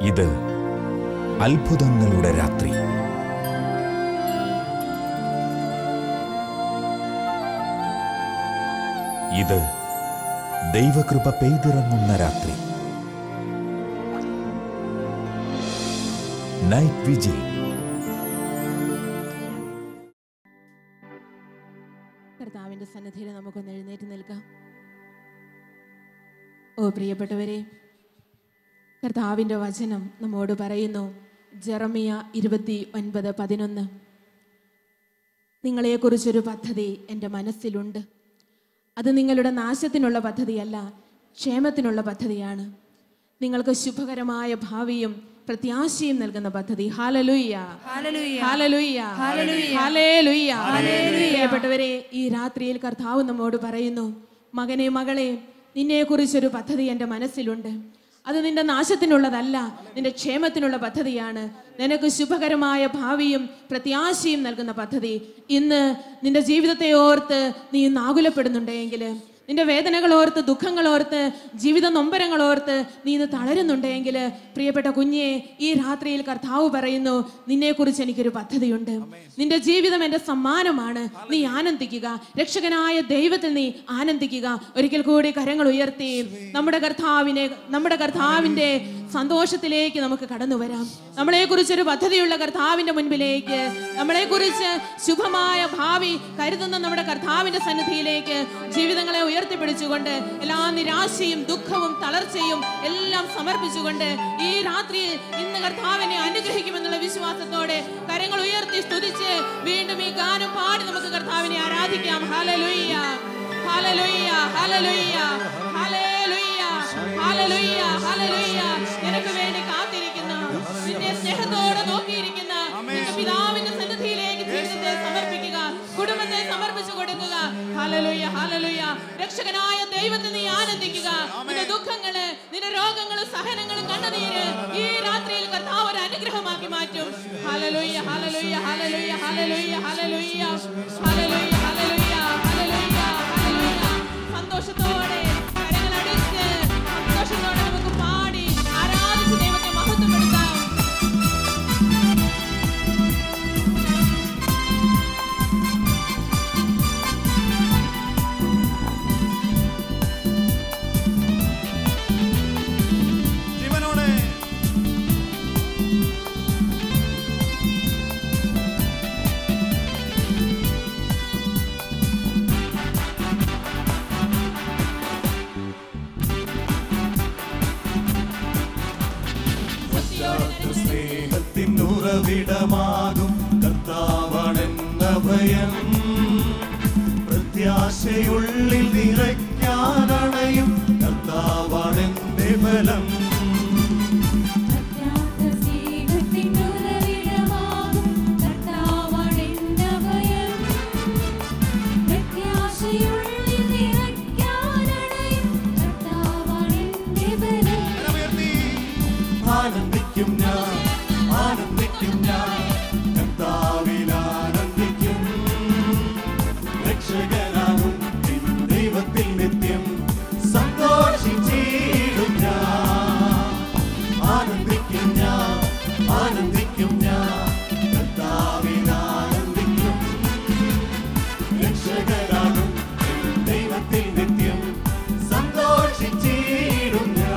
ഇത് അത്ഭുതങ്ങളുടെ രാത്രി. ഇത് ദൈവകൃപ പെയ്തിറങ്ങുന്ന രാത്രി. Night vigil. കർത്താവിന്റെ സന്നിധിയിൽ നമുക്കൊന്ന് എഴുന്നേറ്റ് നിൽക്കാം. ഓ പ്രിയപ്പെട്ടവരെ, കർത്താവിന്റെ വചനം നമ്മോട് പറയുന്നു, ജെറമിയ 29:11, നിങ്ങളെക്കുറിച്ചൊരു പദ്ധതി എൻ്റെ മനസ്സിലുണ്ട്. അത് നിങ്ങളുടെ നാശത്തിനുള്ള പദ്ധതിയല്ല, ക്ഷേമത്തിനുള്ള പദ്ധതിയാണ്. നിങ്ങൾക്ക് ശുഭകരമായ ഭാവിയും പ്രത്യാശയും നൽകുന്ന പദ്ധതി. Hallelujah, hallelujah, hallelujah, hallelujah. പ്രിയപ്പെട്ടവരെ, ഈ രാത്രിയിൽ കർത്താവ് നമ്മോട് പറയുന്നു, മകനെ, മകളെ, നിന്നെക്കുറിച്ചൊരു പദ്ധതി എൻ്റെ മനസ്സിലുണ്ട്. അത് നിന്റെ നാശത്തിനുള്ളതല്ല, നിന്റെ ക്ഷേമത്തിനുള്ള പദ്ധതിയാണ്. നിനക്ക് ശുഭകരമായ ഭാവിയും പ്രത്യാശയും നൽകുന്ന പദ്ധതി. ഇന്ന് നിന്റെ ജീവിതത്തെ ഓർത്ത് നീ ആകുലപ്പെടുന്നുണ്ടെങ്കിൽ, നിന്റെ വേദനകളോർത്ത്, ദുഃഖങ്ങളോർത്ത്, ജീവിത നൊമ്പരങ്ങളോർത്ത് നീ ഇന്ന് തളരുന്നുണ്ടെങ്കിൽ, പ്രിയപ്പെട്ട കുഞ്ഞെ, ഈ രാത്രിയിൽ കർത്താവ് പറയുന്നു, നിന്നെക്കുറിച്ച് എനിക്കൊരു പദ്ധതിയുണ്ട്. നിന്റെ ജീവിതം എൻ്റെ സമ്മാനമാണ്. നീ ആനന്ദിക്കുക, രക്ഷകനായ ദൈവത്തിൽ നീ ആനന്ദിക്കുക. ഒരിക്കൽ കൂടി കരങ്ങൾ ഉയർത്തി നമ്മുടെ കർത്താവിൻ്റെ സന്തോഷത്തിലേക്ക് നമുക്ക് കടന്നു വരാം. നമ്മളെക്കുറിച്ചൊരു പദ്ധതിയുള്ള കർത്താവിൻ്റെ മുൻപിലേക്ക്, നമ്മളെക്കുറിച്ച് ശുഭമായ ഭാവി കരുതുന്ന നമ്മുടെ കർത്താവിൻ്റെ സന്നിധിയിലേക്ക് ജീവിതങ്ങളെ ഉയർത്തിപ്പിടിച്ചുകൊണ്ട്, എല്ലാ നിരാശയും ദുഃഖവും തളർച്ചയും എല്ലാം സമർപ്പിച്ചുകൊണ്ട് ഈ രാത്രിയിൽ ഇന്ന് കർത്താവിനെ അനുഗ്രഹിക്കുമെന്നുള്ള വിശ്വാസത്തോടെ കരങ്ങൾ ഉയർത്തി സ്തുതിച്ച് വീണ്ടും ഈ ഗാനം പാടി നമുക്ക് കർത്താവിനെ ആരാധിക്കാം. Hallelujah, hallelujah, hallelujah, hallelujah, hallelujah, hallelujah. നിനക്ക് വേണ്ടി കാത്തിരിക്കുന്ന, നിന്നെ സ്നേഹത്തോടെ നോക്കിയിരിക്കുന്ന നിന്റെ പിതാവിന്റെ സന്നിധിയിലേക്ക് ജീവിതത്തെ സമർപ്പിക്കുക, കുടുംബത്തെ സമർപ്പിച്ചു കൊടുക്കുക. Hallelujah, hallelujah. രക്ഷകനായ ദൈവത്തിൽ നീ ആനന്ദിക്കുക. നിന്റെ ദുഃഖങ്ങള്, നിന്റെ രോഗങ്ങളും സഹനങ്ങളും കണ്ണുനീര് ഈ രാത്രിയിൽ കർത്താവ് ഒരു അനുഗ്രഹമാക്കി മാറ്റും. Hallelujah, hallelujah, hallelujah, hallelujah, hallelujah, hallelujah, hallelujah, hallelujah, hallelujah. സന്തോഷത്തോടെ കരങ്ങളടിച്ച് സന്തോഷത്തോടെ നമുക്ക് പാടി ആരാധിച്ച് ദൈവത്തെ മഹത്വപ്പെടുത്താം. ഉറവിടമാകും കർത്താവാണെന്ന ഭയം, പ്രത്യാശയുള്ളിൽ നിറയ്ക്കാനണയും കർത്താവാണെന്റെ ബലം. ആനന്ദിക്കും ഞാൻ, ആനന്ദിക്കും ഞാൻ, കർത്താവിൽ ആനന്ദിക്കും. രക്ഷകനാകും ദൈവത്തിൽ നിത്യം സന്തോഷിച്ചിടും ഞാൻ. ആനന്ദിക്കും ഞാൻ, ആനന്ദിക്കും ഞാൻ, കർത്താവിൽ ആനന്ദിക്കും. രക്ഷകനാകും ദൈവത്തിൽ നിത്യം സന്തോഷിച്ചിടും ഞാൻ.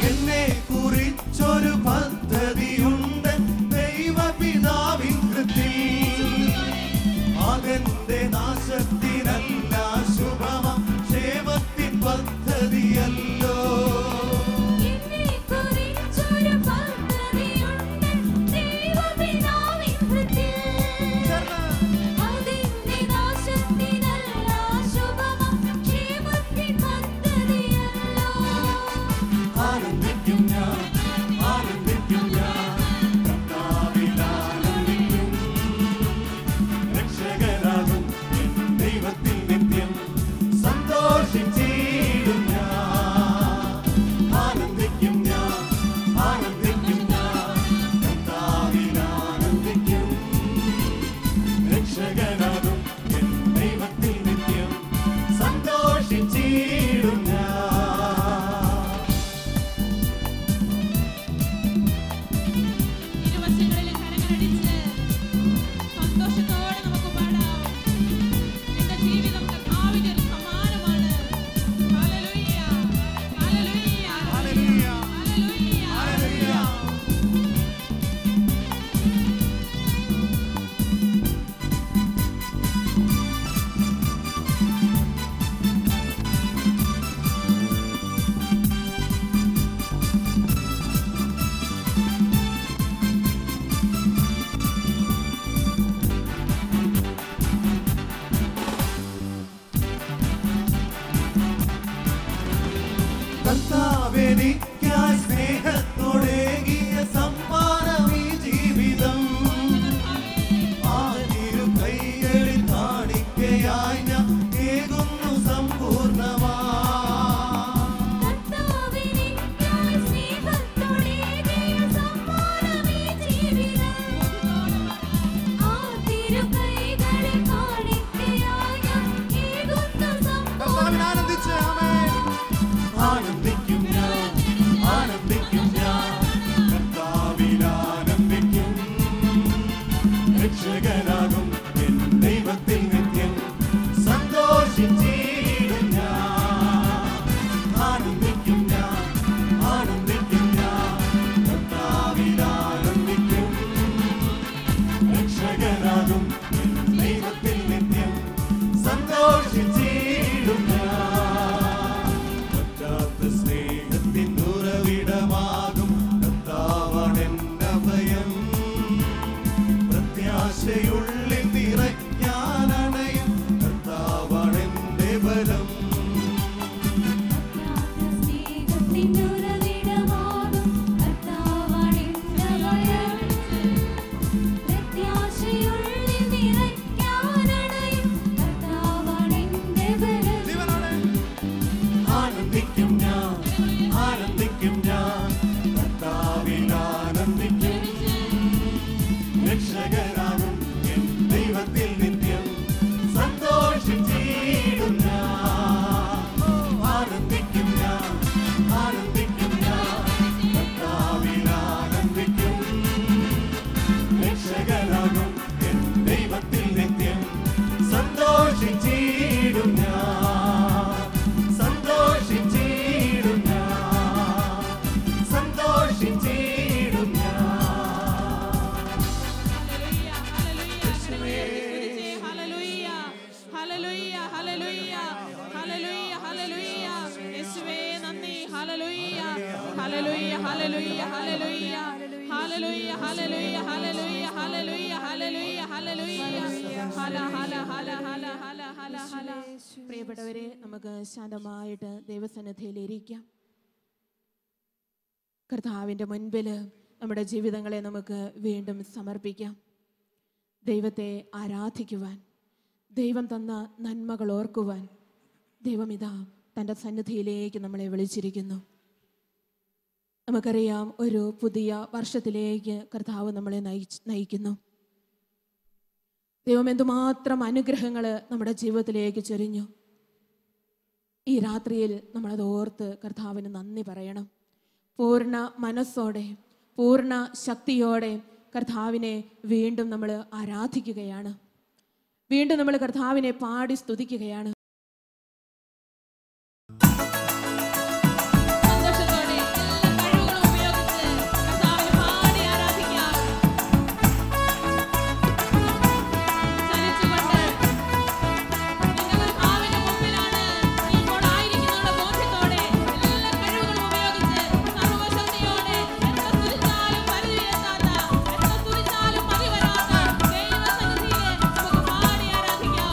എന്നെ കുറിച്ചൊരു പദ്ധതിയുണ്ട് ദൈവപിതാവിൻ കൃത്തിൽ. അതെന്റെ നാശത്തിനല്ല, ശുഭമം ക്ഷേമത്തിൻ പദ്ധതിയല്ലോ. എന്നെ കുറിച്ചൊരു പ്രിയപ്പെട്ടവരെ, നമുക്ക് ശാന്തമായിട്ട് ദൈവസന്നിധിയിൽ ഇരിക്കാം. കർത്താവിൻ്റെ മുൻപിൽ നമ്മുടെ ജീവിതങ്ങളെ നമുക്ക് വീണ്ടും സമർപ്പിക്കാം. ദൈവത്തെ ആരാധിക്കുവാൻ, ദൈവം തന്ന നന്മകൾ ഓർക്കുവാൻ ദൈവം ഇതാ തൻ്റെ സന്നിധിയിലേക്ക് നമ്മളെ വിളിച്ചിരിക്കുന്നു. നമുക്കറിയാം, ഒരു പുതിയ വർഷത്തിലേക്ക് കർത്താവ് നമ്മളെ നയിക്കുന്നു. ദൈവം എന്തുമാത്രം അനുഗ്രഹങ്ങൾ നമ്മുടെ ജീവിതത്തിലേക്ക് ചൊരിഞ്ഞു. ഈ രാത്രിയിൽ നമ്മളത് ഓർത്ത് കർത്താവിന് നന്ദി പറയണം. പൂർണ്ണ മനസ്സോടെ, പൂർണ്ണ ശക്തിയോടെ കർത്താവിനെ വീണ്ടും നമ്മൾ ആരാധിക്കുകയാണ്. വീണ്ടും നമ്മൾ കർത്താവിനെ പാടി സ്തുതിക്കുകയാണ്. Hallelujah.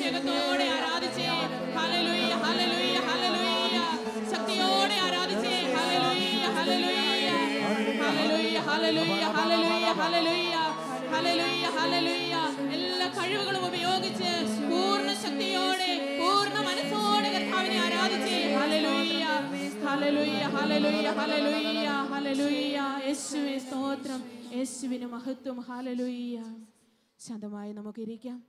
അഭിഷേകത്തോടെ ആരാധിച്ചേ. Hallelujah hallelujah hallelujah. ശക്തിയോടെ ആരാധിച്ചേ. Hallelujah hallelujah hallelujah hallelujah hallelujah hallelujah hallelujah hallelujah. എല്ലാ കഴിവുകളും ഉപയോഗിച്ച് പൂർണ്ണ ശക്തിയോടെ പൂർണ്ണ മനസ്സോടെ കർത്താവിനെ ആരാധിച്ചേ. Hallelujah hallelujah hallelujah hallelujah hallelujah. യേശുവേ സ്തോത്രം, യേശുവിന് മഹത്വം. ഹല്ലേലൂയ. ശാന്തമായി നമുക്കിരിക്കാം.